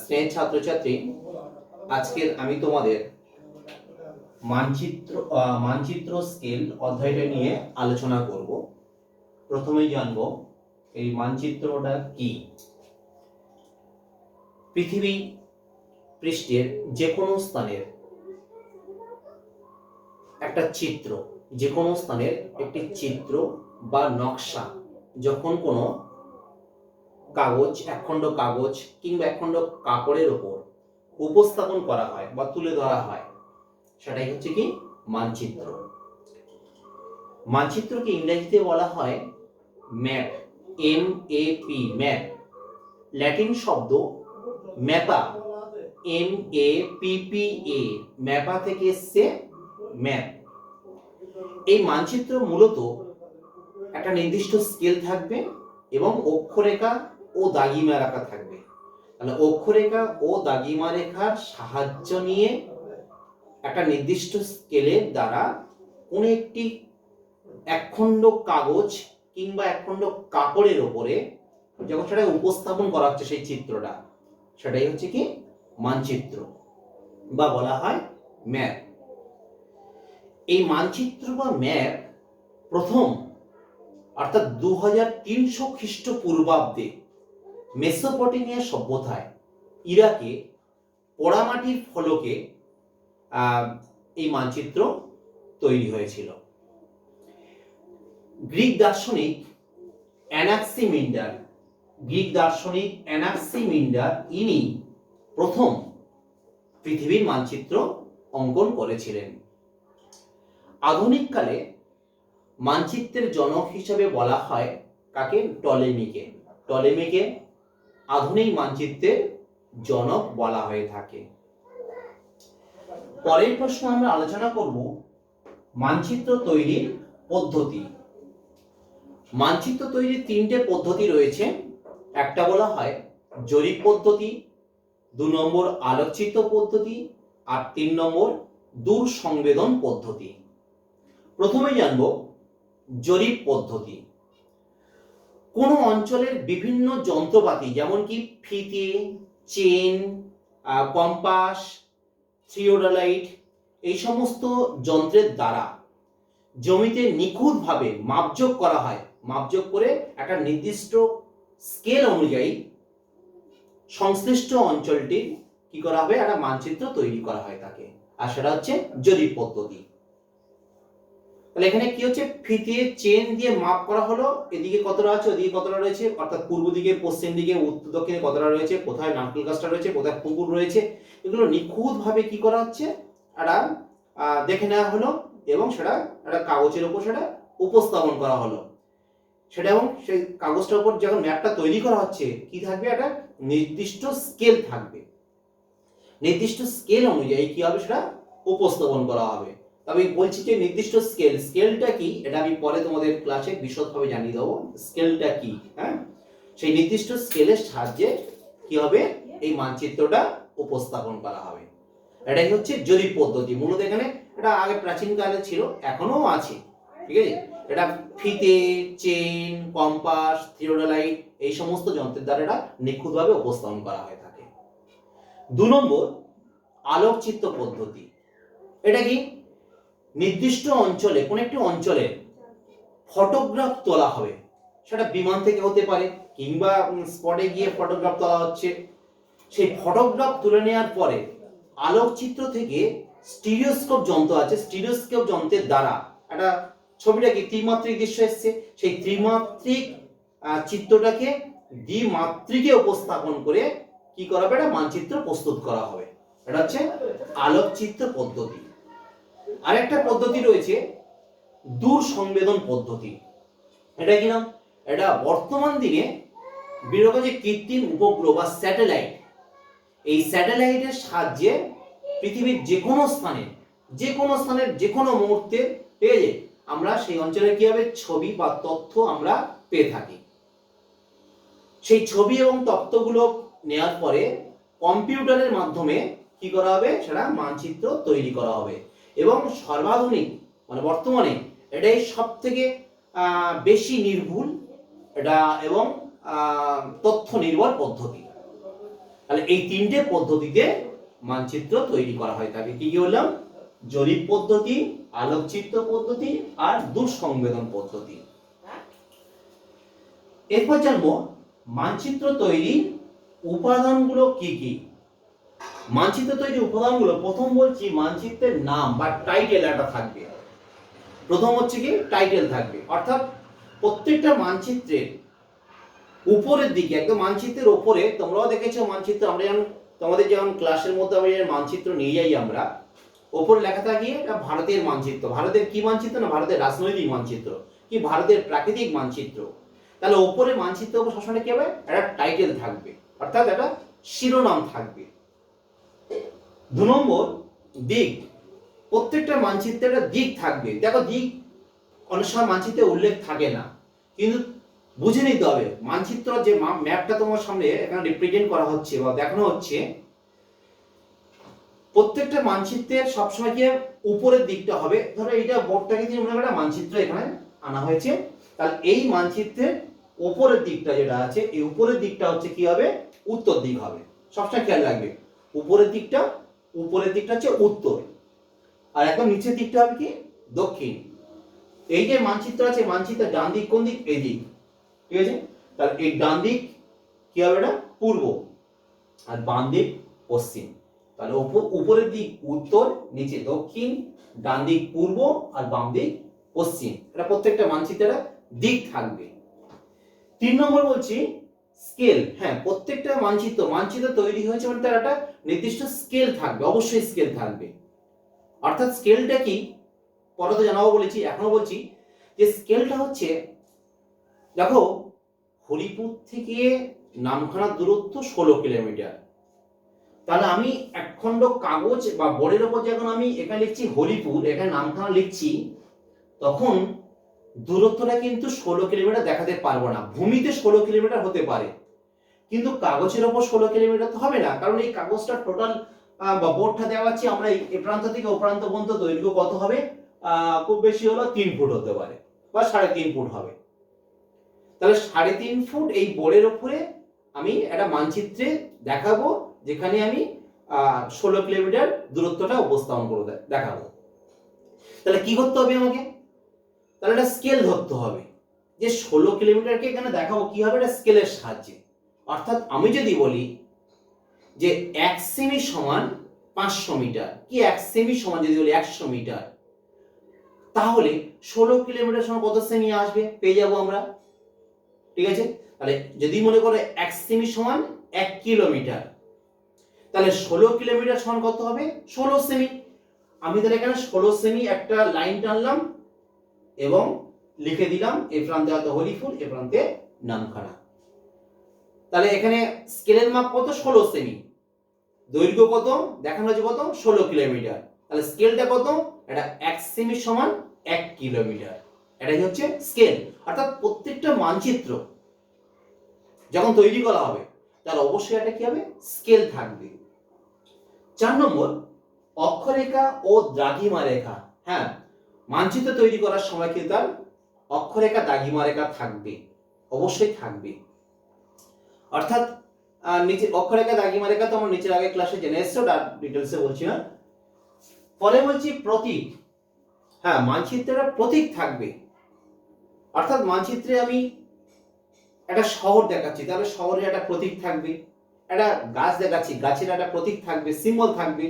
স্নেহ ছাত্রছাত্রী, আজকের আমি তোমাদের মানচিত্র স্কেল অধ্যায়টা নিয়ে আলোচনা করব। প্রথমেই জানবো এই মানচিত্রটা কি। পৃথিবী পৃষ্ঠের যে কোনো স্থানের একটা চিত্র, যে কোনো স্থানের একটি চিত্র বা নকশা যখন কোনো কাগজ, একখণ্ড কাগজ কিংবা একখণ্ড কাপড়ের ওপর উপস্থাপন করা হয় বা তুলে ধরা হয়, সেটাই হচ্ছে কি মানচিত্র। মানচিত্রকে ইংরেজিতে বলা হয় ম্যাপ, MAP, ম্যাপ। ল্যাটিন শব্দ ম্যাপা, MAPPA, ম্যাপা থেকে এসছে ম্যাপ। এই মানচিত্র মূলত একটা নির্দিষ্ট স্কেল থাকবে এবং অক্ষরেখা ও দাগিমা রেখা থাকবে। তাহলে অক্ষরেখা ও দাগিমা রেখার সাহায্য নিয়ে একটা নির্দিষ্ট স্কেলের দ্বারা কোন একটি একখণ্ড কাগজ কিংবা একখণ্ড কাপড়ের ওপরে যখন সেটা উপস্থাপন করা হচ্ছে, সেই চিত্রটা, সেটাই হচ্ছে কি মানচিত্র বা বলা হয় ম্যাপ। এই মানচিত্র বা ম্যাপ প্রথম অর্থাৎ 2300 খ্রিস্টপূর্বাব্দে মেসোপটেমিয়া সভ্যতায় ইরাকে পোড়ামাটির ফলকে এই মানচিত্র তৈরি হয়েছিল। গ্রিক দার্শনিক অ্যানাক্সিমিন্ডার ইনি প্রথম পৃথিবীর মানচিত্র অঙ্কন করেছিলেন। আধুনিক কালে মানচিত্রের জনক হিসেবে বলা হয় কাকে? টলেমিকে আধুনিক মানচিত্রের জনক বলা হয়ে থাকে। পরের প্রশ্ন আমরা আলোচনা করব মানচিত্র তৈরির পদ্ধতি। মানচিত্র তৈরির তিনটে পদ্ধতি রয়েছে। একটা বলা হয় জরিপ পদ্ধতি, 2 নম্বর আলোকচিত্র পদ্ধতি, আর 3 নম্বর দূর সংবেদন পদ্ধতি। প্রথমে জানব জরিপ পদ্ধতি। কোনো অঞ্চলের বিভিন্ন যন্ত্রপাতি যেমন কি ফিতে, চেন, কম্পাস, থিওডোলাইট, এই সমস্ত যন্ত্রের দ্বারা জমিতে নিখুঁতভাবে মাপযোগ করা হয়। মাপযোগ করে একটা নির্দিষ্ট স্কেল অনুযায়ী সংশ্লিষ্ট অঞ্চলটির কি করা হবে, একটা মানচিত্র তৈরি করা হয় তাকে, আর সেটা হচ্ছে জরিপ পদ্ধতি। তাহলে এখানে কি হচ্ছে, ফিতে চেন দিয়ে মাপ করা হলো, এদিকে কতটা আছে, ওদিকে কতটা রয়েছে, অর্থাৎ পূর্ব দিকে, পশ্চিম দিকে, উত্তর দক্ষিণে কতটা রয়েছে, কোথায় নারকেল গাছটা রয়েছে, কোথায় পুকুর রয়েছে, এগুলো নিখুঁতভাবে কি করা হচ্ছে, একটা দেখে নেওয়া হলো এবং সেটা একটা কাগজের উপর সেটা উপস্থাপন করা হলো। সেটা এবং সেই কাগজটার উপর যখন ম্যাপটা তৈরি করা হচ্ছে, কি থাকবে, একটা নির্দিষ্ট স্কেল থাকবে। নির্দিষ্ট স্কেল অনুযায়ী কি হবে, সেটা উপস্থাপন করা হবে। তবে বলছি যে নির্দিষ্ট স্কেলটা কি, এটা আমি পরে তোমাদের ক্লাসে বিশদভাবে জানিয়ে দেবো স্কেলটা কি। হ্যাঁ, সেই নির্দিষ্ট স্কেলের সাহায্যে কি হবে, এই মানচিত্রটা উপস্থাপন করা হবে। এটাই হচ্ছে জরিপ পদ্ধতি। মূলত এখানে এটা আগে প্রাচীন কালে ছিল, এখনো আছে, ঠিক আছে। এটা ফিতে, চেন, কম্পাস, থিওডোলাইট, এই সমস্ত যন্ত্রের দ্বারা এটা নিখুঁতভাবে উপস্থাপন করা হয়ে থাকে। 2 নম্বর আলোকচিত্র পদ্ধতি। এটা কি, নির্দিষ্ট অঞ্চলে, কোন একটি অঞ্চলের ফটোগ্রাফ তোলা হবে, সেটা বিমান থেকে হতে পারে কিংবা স্পটে গিয়ে ফটোগ্রাফ তোলা হচ্ছে। সেই ফটোগ্রাফ তুলে নেওয়ার পরে আলোকচিত্র থেকে স্টিরিওস্কোপ যন্ত্র আছে, স্টিরিওস্কোপ যন্ত্রের দ্বারা একটা ছবিটা কি ত্রিমাত্রিক দৃশ্য এসছে, সেই ত্রিমাত্রিক চিত্রটাকে দ্বিমাত্রিকে উপস্থাপন করে কি করা হবে, একটা মানচিত্র প্রস্তুত করা হবে। এটা হচ্ছে আলোকচিত্র পদ্ধতি। আরেকটা পদ্ধতি রয়েছে দূর সংবেদন পদ্ধতি। এটা কি নাম, এটা বর্তমান দিনে বিভিন্ন যে কৃত্রিম উপগ্রহ বা স্যাটেলাইট, এই স্যাটেলাইটের সাহায্যে পৃথিবীর যে কোনো স্থানের যে কোনো মুহূর্তে, ঠিক আছে, আমরা সেই অঞ্চলের কি হবে ছবি বা তথ্য আমরা পেয়ে থাকি। সেই ছবি এবং তথ্যগুলো নেওয়ার পরে কম্পিউটারের মাধ্যমে কি করা হবে, সেটা মানচিত্র তৈরি করা হবে। এবং সর্বাধুনিক মানে বর্তমানে এটাই সব থেকে বেশি নির্ভুল এটা এবং তথ্য নির্ভর পদ্ধতি। তাহলে এই তিনটে পদ্ধতিতে মানচিত্র তৈরি করা হয় থাকে। কি কি বললাম? জরিপ পদ্ধতি, আলোকচিত্র পদ্ধতি আর দূরসংবেদন পদ্ধতি। এরপর জানবো মানচিত্র তৈরির উপাদানগুলো কি কি। মানচিত্র তৈরির উপাদানগুলো, প্রথম বলছি মানচিত্রের নাম বা টাইটেল একটা থাকবে। প্রথম হচ্ছে কি টাইটেল থাকবে, অর্থাৎ প্রত্যেকটা মানচিত্রের উপরের দিকে, একদম মানচিত্রের উপরে, তোমরাও দেখেছো মানচিত্র, আমরা যেমন তোমাদের যেমন ক্লাসের মধ্যে আমরা যে মানচিত্র নিয়ে যাই, আমরা ওপরে লেখা থাকে এটা ভারতের মানচিত্র। ভারতের কি মানচিত্র? না ভারতের রাজনৈতিক মানচিত্র, কি ভারতের প্রাকৃতিক মানচিত্র। তাহলে ওপরে মানচিত্র সবসময় কি হবে? একটা টাইটেল থাকবে, অর্থাৎ একটা শিরোনাম থাকবে। 2 নম্বর দিক, প্রত্যেকটা মানচিত্রে একটা দিক থাকবে। দেখো দিক অনেক সময় মানচিত্রে উল্লেখ থাকে না, কিন্তু বুঝে নিতে হবে মানচিত্র যে ম্যাপটা তোমার সামনে এখানে রিপ্রেজেন্ট করা হচ্ছে বা দেখানো হচ্ছে, প্রত্যেকটা মানচিত্রের সবসময় কি উপরের দিকটা হবে। ধরো এইটা বোর্ডটাকে দিয়ে মনে একটা মানচিত্র এখানে আনা হয়েছে, তাহলে এই মানচিত্রের উপরের দিকটা যেটা আছে, এই উপরের দিকটা হচ্ছে কি হবে? উত্তর দিক হবে। সবসময় খেয়াল রাখবে উপরের দিকটা হচ্ছে উত্তর, আর একদম নিচের দিকটা হবে কি? দক্ষিণ। এই যে মানচিত্র আছে, মানচিত্রের ডান দিক কোন দিক? এই দিক, ঠিক আছে? তাহলে এই ডান দিক কি হবে? এটা পূর্ব, আর বাম দিক পশ্চিম। তাহলে উপরের দিক উত্তর, নিচে দক্ষিণ, ডান দিক পূর্ব আর বাম দিক পশ্চিম। এটা প্রত্যেকটা মানচিত্রের দিক থাকবে। 3 নম্বর বলছি স্কেল। হ্যাঁ, প্রত্যেকটা মানচিত্র তৈরি হয়েছে মানে তার একটা নির্দিষ্ট স্কেল থাকবে, অবশ্যই স্কেল থাকবে। অর্থাৎ স্কেলটা কি পরে তো জানাবো বলেছি, এখনো বলছি যে স্কেলটা হচ্ছে, দেখো হরিপুর থেকে নামখানার দূরত্ব 16 কিলোমিটার। তাহলে আমি একখণ্ড কাগজ বা বোর্ডের উপর যখন আমি এখানে লিখছি হরিপুর, এখানে নামখানা লিখছি, তখন দূরত্বটা কিন্তু 16 কিলোমিটার দেখাতে পারবো না। ভূমিতে 16 কিলোমিটার হতে পারে, কিন্তু কাগজের ওপর 16 কিলোমিটার তো হবে না, কারণ এই কাগজটা টোটাল বা বোর্ডটা দেওয়া আছে, আমরা এই প্রান্ত থেকে ও প্রান্ত পর্যন্ত দৈর্ঘ্য কত হবে? খুব বেশি হলো 3 ফুট হতে পারে বা 3.5 ফুট হবে। তাহলে 3.5 ফুট এই বোর্ডের উপরে আমি একটা মানচিত্রে দেখাবো, যেখানে আমি 16 কিলোমিটার দূরত্বটা উপস্থাপন করে দেখাবো। তাহলে কি করতে হবে আমাকে? তাহলে একটা স্কেল ধরতে হবে, যে 16 কিলোমিটারকে এখানে দেখাবো কি হবে? একটা স্কেলের সাহায্যে। অর্থাৎ আমি যদি বলি যে 1 সেমি সমান 500 মিটার, কি 1 সেমি সমান যদি বলি 100 মিটার, তাহলে 16 কিলোমিটার সমান কত সেমি আসবে? পেয়ে যাবো আমরা, ঠিক আছে? তাহলে যদি মনে করো 1 সেমি সমান 1 কিলোমিটার, তাহলে 16 কিলোমিটার সমান কত হবে? 16 সেমি। আমি তাহলে এখানে 16 সেমি একটা লাইন টানলাম এবং লিখে দিলাম এ প্রান্তে হয়তো হরিপুর, এ প্রান্তে নামখানা। তাহলে এখানে স্কেলের মাপ কত? 16 সেমি। দৈর্ঘ্য কত দেখানো হচ্ছে? কত? 16 কিলোমিটার। তাহলে স্কেলটা কত? এটা 1 সেমি সমান 1 কিলোমিটার। এটাই হচ্ছে স্কেল। অর্থাৎ প্রত্যেকটা মানচিত্র যখন তৈরি করা হবে তাহলে অবশ্যই এটা কি হবে? স্কেল থাকবে। 4 নম্বর অক্ষরেখা ও দ্রাঘিমা রেখা। হ্যাঁ, মানচিত্র তৈরি করার সময় কিন্তু তার অক্ষরেখা দ্রাঘিমা রেখা থাকবে, অবশ্যই থাকবে। অর্থাৎ নিচে অক্ষরেখা দ্রাঘিমা রেখা তো আমরা নিচের আগে ক্লাসে জেনে এসেছো, তার ডিটেলসে বলছি না। পরে বলছি প্রতীক। হ্যাঁ, মানচিত্রের প্রতীক থাকবে। অর্থাৎ মানচিত্রে আমি একটা শহর দেখাচ্ছি, তাহলে শহরের একটা প্রতীক থাকবে। একটা গাছ দেখাচ্ছি, গাছের একটা প্রতীক থাকবে, সিম্বল থাকবে,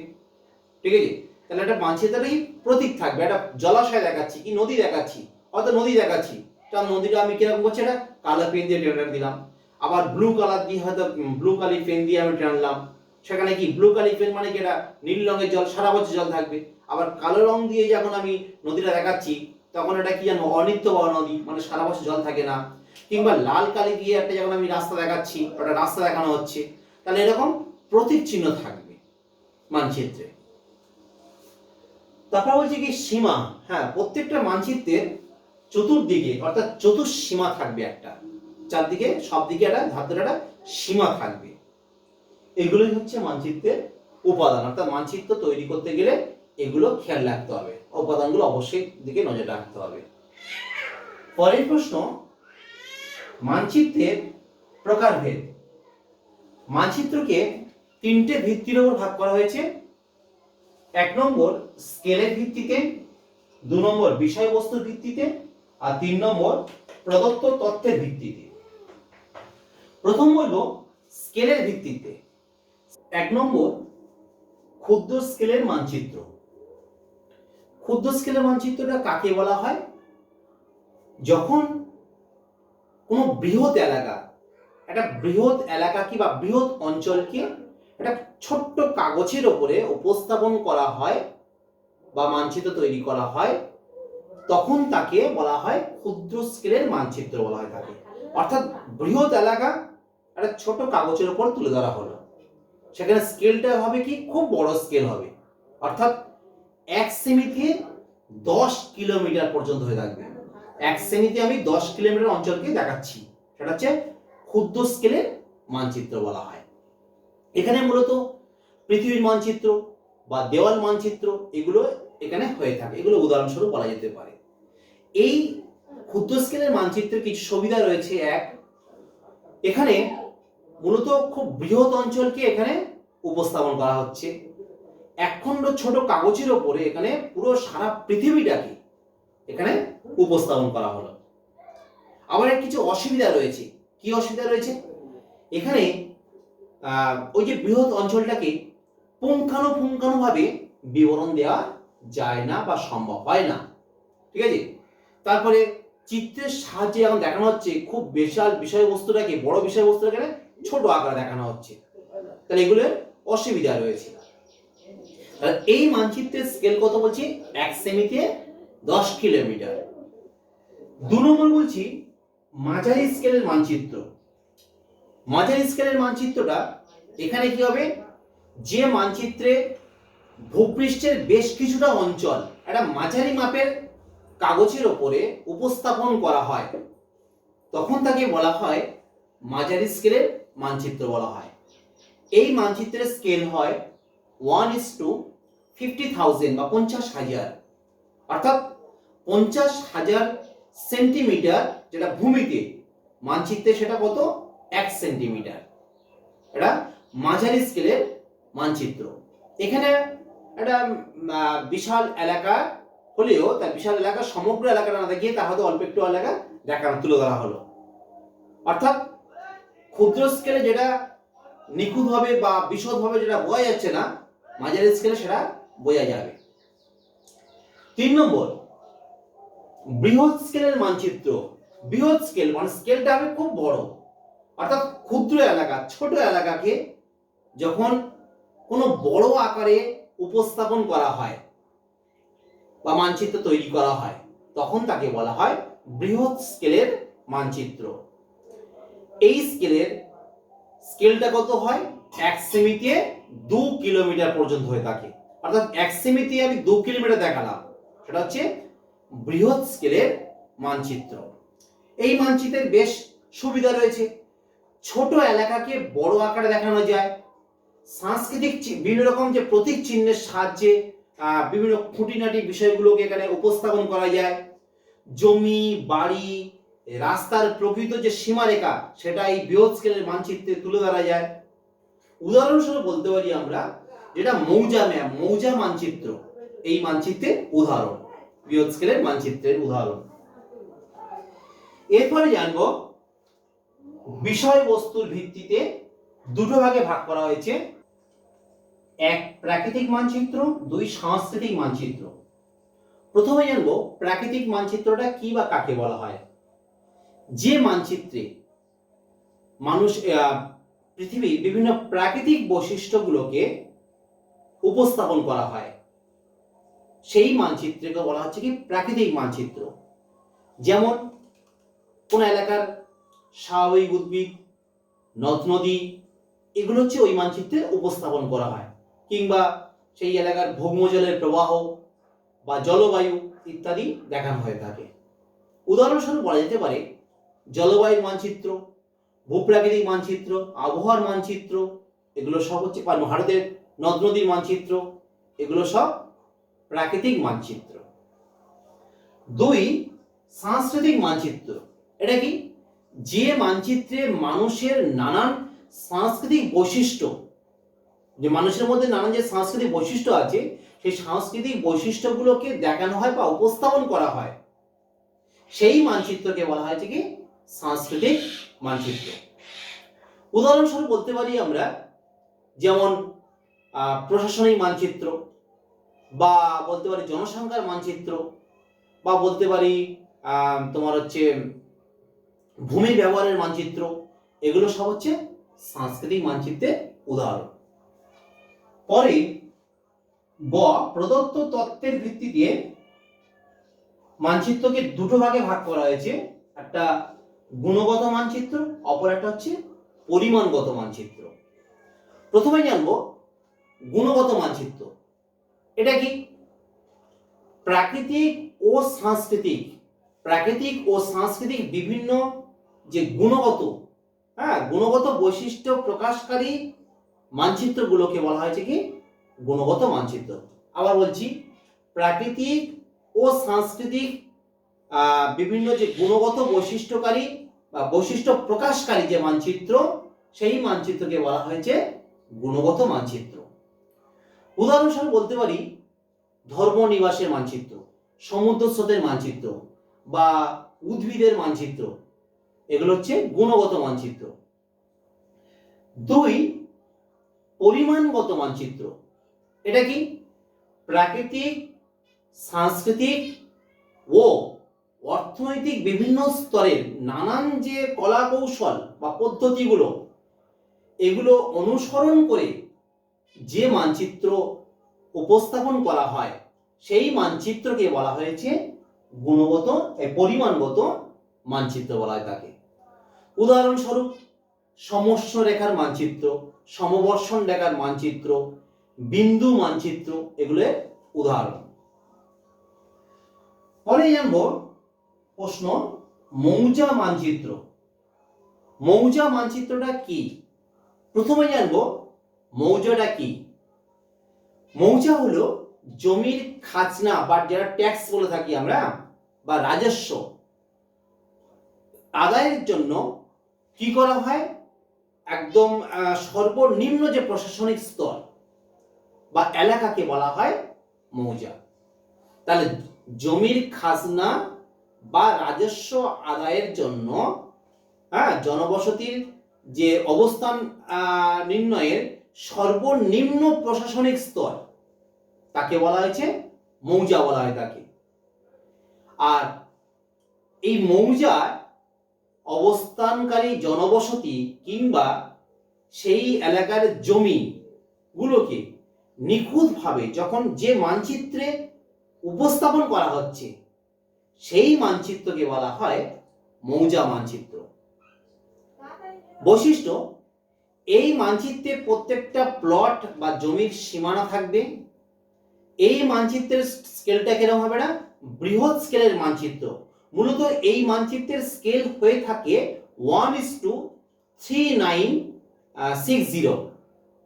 ঠিক আছে? তাহলে একটা মানচিত্রেরই প্রতীক থাকবে। একটা জলাশয় দেখাচ্ছি, কি নদী দেখাচ্ছি, হয়তো নদী দেখাচ্ছি, তার নদীটা আমি কিরকম করছি? একটা কালো পেন দিয়ে টেনে দিলাম, আবার ব্লু কালার দিয়ে হয়তো ব্লু কালি পেন দিয়ে আমি টানলাম, সেখানে কি ব্লু কালি পেন মানে কি এটা নীল রঙের জল, সারা বছর জল থাকবে। আবার কালো রং দিয়ে যখন আমি নদীটা দেখাচ্ছি তখন এটা কি জানো? অনিত্যবহ নদী, মানে সারা বছর জল থাকে না। কিংবা লাল কালি দিয়ে একটা যখন আমি রাস্তা দেখাচ্ছি, ওটা রাস্তা দেখানো হচ্ছে, তাহলে এরকম প্রতীক চিহ্ন থাকবে মানচিত্রে। তারপর বলছি কি সীমা। হ্যাঁ, প্রত্যেকটা মানচিত্রের চতুর্দিকে অর্থাৎ চতুর্সীমা থাকবে একটা, চারদিকে সব দিকে একটা ধাপের একটা সীমা থাকবে। এগুলোই হচ্ছে মানচিত্রের উপাদান। অর্থাৎ মানচিত্র তৈরি করতে গেলে এগুলো খেয়াল রাখতে হবে, উপাদানগুলো অবশ্যই দিকে নজর রাখতে হবে। পরের প্রশ্ন, মানচিত্রের প্রকারভেদ। মানচিত্রকে তিনটে ভিত্তির উপর ভাগ করা হয়েছে। 1 নম্বর স্কেলের ভিত্তিতে, 2 নম্বর বিষয়বস্তুর ভিত্তিতে, আর 3 নম্বর প্রদত্ত তথ্যের ভিত্তিতে। প্রথম বলবো স্কেলের ভিত্তিতে। 1 নম্বর ক্ষুদ্র স্কেলের মানচিত্র। ক্ষুদ্র স্কেলের মানচিত্রটা কাকে বলা হয়? যখন কোনো বৃহৎ এলাকা, একটা বৃহৎ এলাকাকে বা বৃহৎ অঞ্চলকে একটা ছোট্ট কাগজের ওপরে উপস্থাপন করা হয় বা মানচিত্র তৈরি করা হয়, তখন তাকে বলা হয় ক্ষুদ্র স্কেলের মানচিত্র বলা হয় তাকে। অর্থাৎ বৃহৎ এলাকা একটা ছোট কাগজের উপর তুলে ধরা হলো, সেখানে স্কেলটা হবে কি, খুব বড় স্কেল হবে, অর্থাৎ 1 সেমিতে 10 কিলোমিটার পর্যন্ত হয়ে থাকবে। 1 সেমিতে আমি 10 কিলোমিটার অঞ্চলকে দেখাচ্ছি, সেটা হচ্ছে ক্ষুদ্র স্কেলের মানচিত্র বলা হয়। এখানে মূলত পৃথিবীর মানচিত্র বা দেওয়াল মানচিত্র এগুলো এখানে হয়ে থাকে, এগুলো উদাহরণস্বরূপ বলা যেতে পারে। এই ক্ষুদ্র স্কেলের মানচিত্রের কিছু সুবিধা রয়েছে। এক, এখানে মূলত খুব বৃহৎ অঞ্চলকে এখানে উপস্থাপন করা হচ্ছে। একখণ্ড ছোট কাগজের ওপরে এখানে পুরো সারা পৃথিবীটাকে এখানে উপস্থাপন করা হলো। আবার এর কিছু অসুবিধা রয়েছে। কি অসুবিধা রয়েছে? এখানে ওই যে বৃহৎ অঞ্চলটাকে পুঙ্খানুপুঙ্খানুভাবে বিবরণ দেওয়া যায় না বা সম্ভব হয় না, ঠিক আছে। তারপরে চিত্রের সাহায্যে এখন দেখানো হচ্ছে খুব বিশাল বিষয়বস্তুটাকে, বড় বিষয়বস্তুটাকে ছোট আকারে দেখানো হচ্ছে, তাহলে এগুলোর অসুবিধা রয়েছে। এই মানচিত্রের স্কেল কত বলছি? 1 সেমিতে 10 কিলোমিটার। 2 নম্বর বলছি মাঝারি স্কেলের মানচিত্র। মাঝারি স্কেলের মানচিত্রটা এখানে কি হবে, যে মানচিত্রে ভূপৃষ্ঠের বেশ কিছুটা অঞ্চল একটা মাঝারি মাপের কাগজের ওপরে উপস্থাপন করা হয়, তখন তাকে বলা হয় মাঝারি স্কেলের মানচিত্র বলা হয়। এই মানচিত্রের স্কেল হয় 1:50,000 বা 50,000, অর্থাৎ 50,000 সেন্টিমিটার যেটা ভূমিতে, মানচিত্রে সেটা কত? 1 সেন্টিমিটার। এটা মাঝারি স্কেলের মানচিত্র। এখানে একটা বিশাল এলাকা হলেও তার বিশাল এলাকা, সমগ্র এলাকাটা না দেখিয়ে তার হয়তো অল্প একটু এলাকা দেখানো, তুলে ধরা হলো। অর্থাৎ ক্ষুদ্র স্কেলে যেটা নিখুঁতভাবে বা বিশদভাবে যেটা বোঝা যাচ্ছে না, মাঝারি স্কেলে সেটা বোঝা যাবে। 3 নম্বর বৃহৎ স্কেলের মানচিত্র। বৃহৎ স্কেল মানে স্কেলটা হবে খুব বড়, অর্থাৎ ক্ষুদ্র এলাকা, ছোট এলাকাকে যখন কোনো বড় আকারে উপস্থাপন করা হয় বা মানচিত্র তৈরি করা হয়, তখন তাকে বলা হয় বৃহৎ স্কেলের মানচিত্র। এই স্কেলটা কত হয়? 1 সেমিতে 2 কিলোমিটার পর্যন্ত হয়ে থাকে, অর্থাৎ 1 সেমিতে আমি 2 কিলোমিটার দেখালাম, সেটা হচ্ছে বৃহৎ স্কেলের মানচিত্র। এই মানচিত্রের বেশ সুবিধা রয়েছে। ছোট এলাকাকে বড় আকারে দেখানো যায়। সাংস্কৃতিক বিভিন্ন রকম যে প্রতীক চিহ্নের সাহায্যে বিভিন্ন খুঁটিনাটি বিষয়গুলোকে এখানে উপস্থাপন করা যায়। জমি, বাড়ি, রাস্তার প্রকৃত যে সীমারেখা সেটা এই বৃহৎ স্কেলের মানচিত্রে তুলে ধরা যায়। উদাহরণস্বরূপ বলতে পারি আমরা যেটা মৌজা মানচিত্র এই মানচিত্রের উদাহরণ, বৃহৎ স্কেলের মানচিত্রের উদাহরণ। এরপরে জানবো বিষয়বস্তুর ভিত্তিতে দুটো ভাগে ভাগ করা হয়েছে। 1 প্রাকৃতিক মানচিত্র, 2 সাংস্কৃতিক মানচিত্র। প্রথমে জানবো প্রাকৃতিক মানচিত্রটা কি বা কাকে বলা হয়। যে মানচিত্রে মানুষ পৃথিবীর বিভিন্ন প্রাকৃতিক বৈশিষ্ট্যগুলোকে উপস্থাপন করা হয়, সেই মানচিত্রকে বলা হচ্ছে কি প্রাকৃতিক মানচিত্র। যেমন কোন এলাকার স্বাভাবিক উদ্ভিদ, নদ নদী, এগুলো হচ্ছে ওই মানচিত্রে উপস্থাপন করা হয়, কিংবা সেই এলাকার ভৌমজলের প্রবাহ বা জলবায়ু ইত্যাদি দেখানো হয়ে থাকে। উদাহরণস্বরূপ বলা যেতে পারে জলবায়ুর মানচিত্র, ভূপ্রাকৃতিক মানচিত্র, আবহাওয়ার মানচিত্র, এগুলো সব হচ্ছে ভারতের নদ নদীর মানচিত্র, এগুলো সব প্রাকৃতিক মানচিত্র। 2 সাংস্কৃতিক মানচিত্র। এটা কি? যে মানচিত্রে মানুষের নানান সাংস্কৃতিক বৈশিষ্ট্য, যে মানুষের মধ্যে নানান যে সাংস্কৃতিক বৈশিষ্ট্য আছে, সেই সাংস্কৃতিক বৈশিষ্ট্যগুলোকে দেখানো হয় বা উপস্থাপন করা হয়, সেই মানচিত্রকে বলা হয় কি সাংস্কৃতিক মানচিত্র। উদাহরণস্বরূপ বলতে পারি আমরা, যেমন প্রশাসনিক মানচিত্র, বা বলতে পারি জনসংখ্যার মানচিত্র, বা বলতে পারি তোমার হচ্ছে ভূমি ব্যবহারের মানচিত্র। এগুলো সব হচ্ছে সাংস্কৃতিক মানচিত্রের উদাহরণ। পরে গ, প্রদত্ত তত্ত্বের ভিত্তিতে মানচিত্রকে দুটো ভাগে ভাগ করা হয়েছে, একটা গুণগত মানচিত্র, অপর একটা হচ্ছে পরিমাণগত মানচিত্র। প্রথমে জানবো গুণগত মানচিত্র। এটা কি? প্রাকৃতিক ও সাংস্কৃতিক বিভিন্ন যে গুণগত বৈশিষ্ট্য প্রকাশকারী মানচিত্রগুলোকে বলা হয়েছে কি গুণগত মানচিত্র। আবার বলছি, প্রাকৃতিক ও সাংস্কৃতিক বিভিন্ন যে গুণগত বৈশিষ্ট্যকারী বা বৈশিষ্ট্য প্রকাশকারী যে মানচিত্র, সেই মানচিত্রকে বলা হয়েছে গুণগত মানচিত্র। উদাহরণস্বরূপ বলতে পারি ধর্ম নিবাসের মানচিত্র, সমুদ্র স্রোতের মানচিত্র, বা উদ্ভিদের মানচিত্র। এগুলো হচ্ছে গুণগত মানচিত্র। 2, পরিমাণগত মানচিত্র। এটা কি? প্রাকৃতিক, সাংস্কৃতিক ও অর্থনৈতিক বিভিন্ন স্তরের নানান যে কলা কৌশল বা পদ্ধতিগুলো, এগুলো অনুসরণ করে যে মানচিত্র উপস্থাপন করা হয়, সেই মানচিত্রকে বলা হয়েছে পরিমাণগত মানচিত্র বলা হয় তাকে। উদাহরণস্বরূপ সমস্য রেখার মানচিত্র, সমবর্ষণ রেখার মানচিত্র, বিন্দু মানচিত্র, এগুলো উদাহরণ। পরে জানব প্রশ্ন মৌজা মানচিত্র। মৌজা মানচিত্রটা কি? প্রথমে জানব মৌজাটা কি। মৌজা হলো জমির খাজনা বা যারা ট্যাক্স বলে থাকি আমরা, বা রাজস্ব আদায়ের জন্য কি করা হয়, একদম সর্বনিম্ন যে প্রশাসনিক স্তর বা এলাকাকে বলা হয় মৌজা। তাহলে জমির খাজনা বা রাজস্ব আদায়ের জন্য জনবসতির যে অবস্থান নির্ণয়ের সর্বনিম্ন প্রশাসনিক স্তর, তাকে বলা হয়েছে মৌজা বলা হয় তাকে। আর এই মৌজায় অবস্থানকারী জনবসতি কিংবা সেই এলাকার জমিগুলোকে নিখুঁতভাবে যখন যে মানচিত্রে উপস্থাপন করা হচ্ছে, সেই মানচিত্রকে বলা হয় মৌজা মানচিত্র। বৈশিষ্ট্য: এই মানচিত্রে প্রত্যেকটা প্লট বা জমির সীমানা থাকবে। এই মানচিত্রের স্কেলটা কিরকম হবে না, বৃহৎ স্কেলের মানচিত্র। মূলত এই মানচিত্রের স্কেল হয়ে থাকে 1:3960,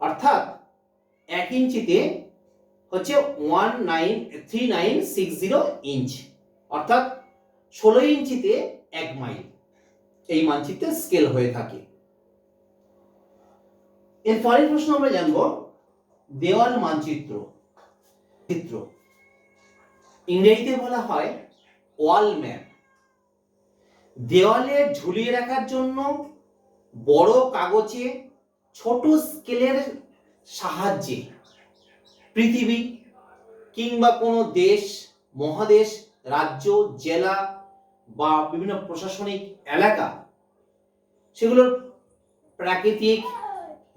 অর্থাৎ 1 ইঞ্চিতে হচ্ছে 3960 ইঞ্চ, অর্থাৎ 16 ইঞ্চিতে 1 মাইল এই মানচিত্রের স্কেল হয়ে থাকে। এর পরের প্রশ্ন আমরা জানব দেওয়াল মানচিত্র। ইংরেজিতে বলা হয় ওয়াল ম্যাপ। দেওয়ালে ঝুলিয়ে রাখার জন্য বড় কাগজে ছোট স্কেলের সাহায্যে পৃথিবী কিংবা কোনো দেশ, মহাদেশ, রাজ্য, জেলা বা বিভিন্ন প্রশাসনিক এলাকা, সেগুলোর প্রাকৃতিক,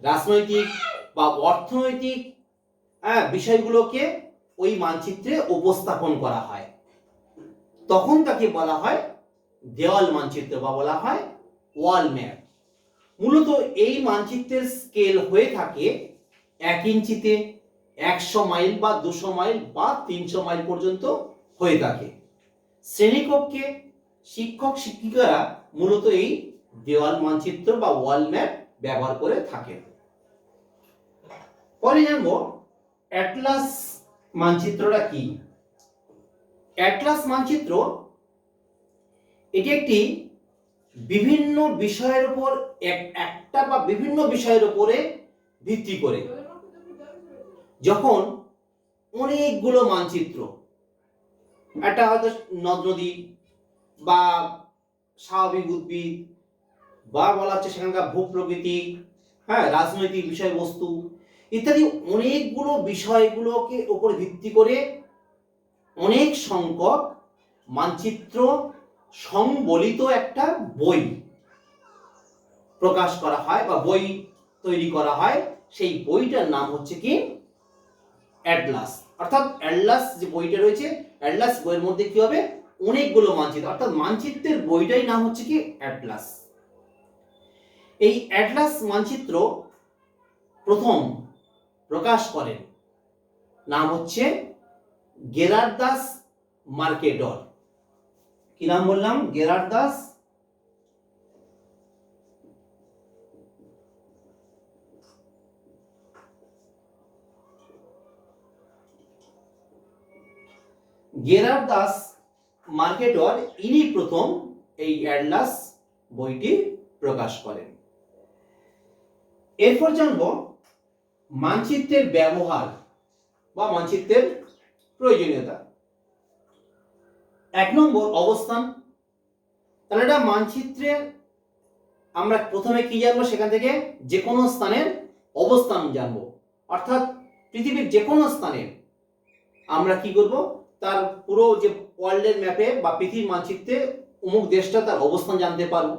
রাজনৈতিক বা অর্থনৈতিক বিষয়গুলোকে ওই মানচিত্রে উপস্থাপন করা হয়, তখন তাকে বলা হয় দেওয়াল মানচিত্র বা বলা হয় ওয়াল ম্যাপ। মূলত এই মানচিত্রের স্কেল হয়ে থাকে 1 ইঞ্চিতে 100 মাইল বা 200 মাইল বা 300 মাইল পর্যন্ত হয়ে থাকে। শ্রেণীকক্ষে শিক্ষক শিক্ষিকারা মূলত এই দেওয়াল মানচিত্র বা ওয়াল ম্যাপ ব্যবহার করে থাকেন। পরে জানবো অ্যাটলাস মানচিত্রটা কি। অ্যাটলাস মানচিত্র এটি একটি বিভিন্ন বিষয়ের উপর একটা বা বিভিন্ন বিষয়ের উপরে ভিত্তি করে যখন অনেকগুলো মানচিত্র, একটা হয়তো নদ নদী বা স্বাভাবিক উদ্ভিদ বা বলা হচ্ছে সেখানকার ভূপ্রকৃতি, হ্যাঁ, রাজনৈতিক বিষয়বস্তু ইত্যাদি অনেকগুলো বিষয়গুলোকে উপর ভিত্তি করে অনেক সংখ্যক মানচিত্র সংবলিত একটা বই প্রকাশ করা হয় বা বই তৈরি করা হয়। সেই বইটার নাম হচ্ছে কি অ্যাটলাস। অর্থাৎ অ্যাটলাস যে বইটা রয়েছে, অ্যাটলাস বইয়ের মধ্যে কি হবে, অনেকগুলো মানচিত্র, অর্থাৎ মানচিত্রের বইটাই নাম হচ্ছে কি অ্যাটলাস। এই অ্যাটলাস মানচিত্র প্রথম প্রকাশ করেন, নাম হচ্ছে গেরার্দাস মার্কেডর। কি নাম বললাম? গেরার্দাস মার্কেডর, ইনি প্রথম এই অ্যাটলাস বইটি প্রকাশ করেন। এরপর জানব মানচিত্রের ব্যবহার বা মানচিত্রের প্রয়োজনীয়তা। 1 নম্বর অবস্থান। তাহলে এটা মানচিত্রে আমরা প্রথমে কি জানবো, সেখান থেকে যে কোনো স্থানের অবস্থান জানবো। অর্থাৎ পৃথিবীর যে কোনো স্থানে আমরা কি করব, তার পুরো যে ওয়ার্ল্ডের ম্যাপে বা পৃথিবীর মানচিত্রে অমুক দেশটা তার অবস্থান জানতে পারবো,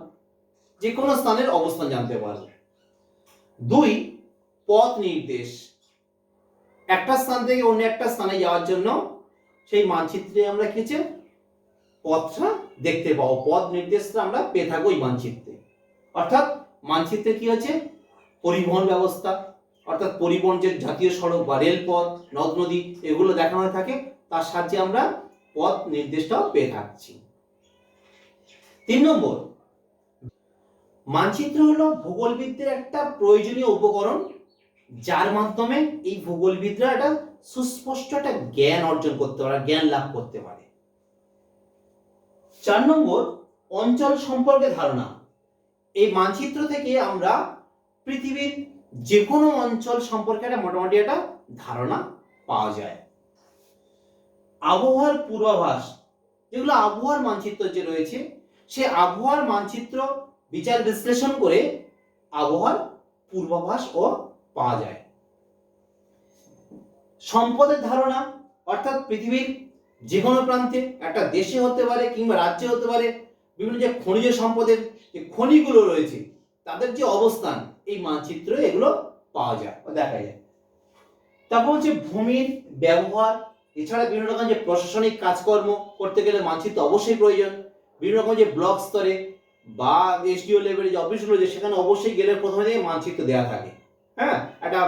যে কোনো স্থানের অবস্থান জানতে পারবো। 2, পথ নির্দেশ। একটা স্থান থেকে অন্য একটা স্থানে যাওয়ার জন্য সেই মানচিত্রে আমরা কি হচ্ছে পথটা দেখতে পাবো, পথ নির্দেশটা আমরা পেয়ে থাকবো এই মানচিত্রে। অর্থাৎ মানচিত্রে কি হচ্ছে পরিবহন ব্যবস্থা, অর্থাৎ পরিবহন যে জাতীয় সড়ক বা রেলপথ, নদ নদী এগুলো দেখানো থাকে, তার সাহায্যে আমরা পথ নির্দেশটাও পেয়ে থাকছি। 3 নম্বর, মানচিত্র হলো ভূগোলবিদদের একটা প্রয়োজনীয় উপকরণ, যার মাধ্যমে এই ভূগোলবিদরা একটা সুস্পষ্ট একটা জ্ঞান অর্জন করতে পারে, জ্ঞান লাভ করতে পারে। 4 নম্বর, অঞ্চল সম্পর্কে ধারণা। এই মানচিত্র থেকে আমরা পৃথিবীর যে কোনো অঞ্চল সম্পর্কে একটা মোটামুটি একটা ধারণা পাওয়া যায়। আবহাওয়ার পূর্বাভাস, যেগুলো আবহাওয়ার মানচিত্র যে রয়েছে, সে আবহাওয়ার মানচিত্র বিচার বিশ্লেষণ করে আবহাওয়ার পূর্বাভাস ও পাওয়া যায়। সম্পদের ধারণা, অর্থাৎ পৃথিবীর যে কোনো প্রান্তে, একটা দেশে হতে পারে কিংবা রাজ্যে হতে পারে, বিভিন্ন যে খনিজ সম্পদের যে খনিগুলো রয়েছে তাদের যে অবস্থান এই মানচিত্রে এগুলো পাওয়া যায়, দেখা যায়। তারপর হচ্ছে ভূমির ব্যবহার। এছাড়া বিভিন্ন রকম যে প্রশাসনিক কাজকর্ম করতে গেলে মানচিত্র অবশ্যই প্রয়োজন। বিভিন্ন রকম যে ব্লক স্তরে বা এসডিও লেভেলে যে অফিসগুলো, যে সেখানে অবশ্যই গেলে প্রথমে থেকে মানচিত্র দেওয়া থাকে, হ্যাঁ, একটা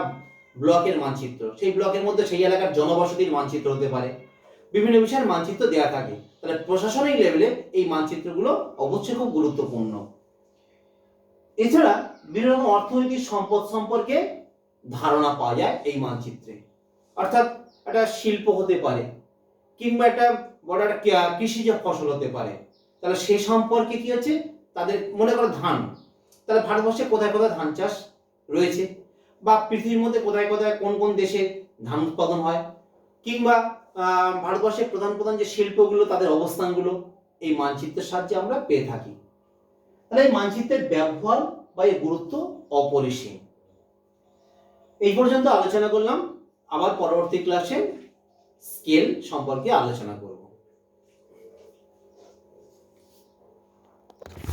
ব্লকের মানচিত্র, সেই ব্লকের মধ্যে সেই এলাকার জনবসতির মানচিত্র হতে পারে, বিভিন্ন বিষয়ের মানচিত্র দেওয়া থাকে। তাহলে প্রশাসনিক লেভেলে এই মানচিত্রগুলো অবশ্যই খুব গুরুত্বপূর্ণ। এছাড়া বিভিন্ন রকম অর্থনৈতিক সম্পদ সম্পর্কে ধারণা পাওয়া যায় এই মানচিত্রে। অর্থাৎ একটা শিল্প হতে পারে কিংবা একটা বড় একটা কৃষিজ ফসল হতে পারে, তাহলে সে সম্পর্কে কি হচ্ছে, তাদের মনে করো ধান, তাহলে ভারতবর্ষে কোথায় কোথায় ধান চাষ রয়েছে, বা পৃথিবীর মধ্যে কোথায় কোথায় কোন কোন দেশে ধান উৎপাদন হয়, কিংবা ভারতবর্ষের প্রধান প্রধান যে শিল্পগুলো তাদের অবস্থানগুলো এই মানচিত্রের সাহায্যে আমরা পেয়ে থাকি। তাহলে এই মানচিত্রের ব্যবহার বা এর গুরুত্ব অপরিসীম। এই পর্যন্ত আলোচনা করলাম, আবার পরবর্তী ক্লাসে স্কেল সম্পর্কে আলোচনা করব।